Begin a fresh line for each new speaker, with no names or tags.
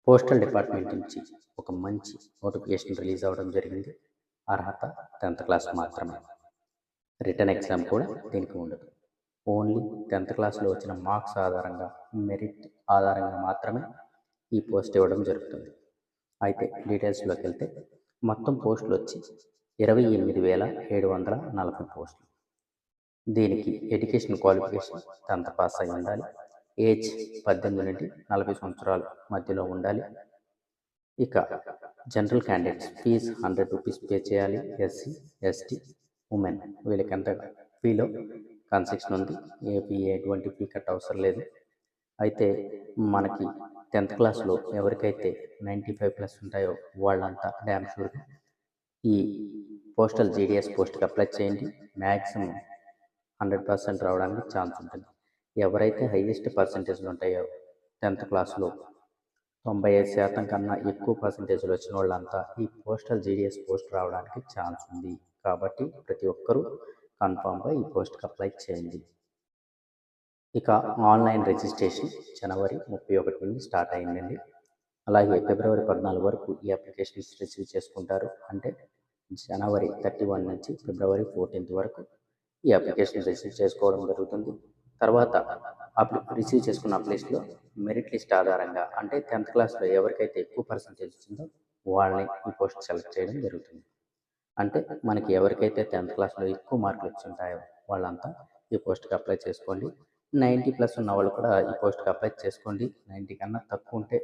Postal department నుంచి ఒక మంచి నోటిఫికేషన్ రిలీజ్ అవ్వడం జరిగింది. అర్హత 10th క్లాస్ మాత్రమే. రిటర్న్ ఎగ్జామ్ కూడా దీనికి ఉండదు. ఓన్లీ 10th క్లాస్లో వచ్చిన మార్క్స్ ఆధారంగా, మెరిట్ ఆధారంగా మాత్రమే ఈ పోస్ట్ ఇవ్వడం జరుగుతుంది. అయితే డీటెయిల్స్లోకి వెళ్తే మొత్తం పోస్టులు వచ్చి 28,740 పోస్టులు. దీనికి ఎడ్యుకేషన్ క్వాలిఫికేషన్ 10th పాస్ అయి ఉండాలి. ఏజ్ 18 నుండి 40 సంవత్సరాల మధ్యలో ఉండాలి. ఇక general candidates fees 100 rupees pay చేయాలి. ఎస్సీ, ఎస్టీ, ఉమెన్ వీళ్ళకి ఎంత ఫీలో కన్సెషన్ ఉంది. ఏ ఫీ ఎటువంటి ఫీ కట్ అవసరం లేదు. అయితే మనకి 10th క్లాస్లో ఎవరికైతే 95+ ఉంటాయో వాళ్ళంతా డ్యామ్ షూర్గా ఈ పోస్టల్ జీడిఎస్ పోస్ట్కి అప్లై చేయండి. మ్యాక్సిమం 100% రావడానికి ఛాన్స్ ఉంటుంది. ఎవరైతే హైయెస్ట్ పర్సంటేజ్లు ఉంటాయో 10th క్లాస్లో 95% కన్నా ఎక్కువ పర్సంటేజ్లు వచ్చిన వాళ్ళంతా ఈ పోస్టల్ జీడిఎస్ పోస్ట్ రావడానికి ఛాన్స్ ఉంది. కాబట్టి ప్రతి ఒక్కరూ కన్ఫామ్గా ఈ పోస్ట్కి అప్లై చేయండి. ఇక ఆన్లైన్ రిజిస్ట్రేషన్ జనవరి 31 నుండి స్టార్ట్ అయిందండి. అలాగే ఫిబ్రవరి 14 వరకు ఈ అప్లికేషన్స్ రిసీవ్ చేసుకుంటారు. అంటే జనవరి 31 నుంచి ఫిబ్రవరి 14 వరకు ఈ అప్లికేషన్ రిసీవ్ చేసుకోవడం జరుగుతుంది. తర్వాత రిసీవ్ చేసుకున్న ప్లేస్లో మెరిట్ లిస్ట్ ఆధారంగా, అంటే 10th క్లాస్లో ఎవరికైతే ఎక్కువ పర్సంటేజ్ వచ్చిందో వాళ్ళని ఈ పోస్ట్ సెలెక్ట్ చేయడం జరుగుతుంది. అంటే మనకి ఎవరికైతే 10th క్లాస్లో ఎక్కువ మార్కులు వచ్చి ఉంటాయో వాళ్ళంతా ఈ పోస్ట్కి అప్లై చేసుకోండి. 90+ ఉన్న వాళ్ళు కూడా ఈ పోస్ట్కి అప్లై చేసుకోండి. 90 కన్నా తక్కువ ఉంటే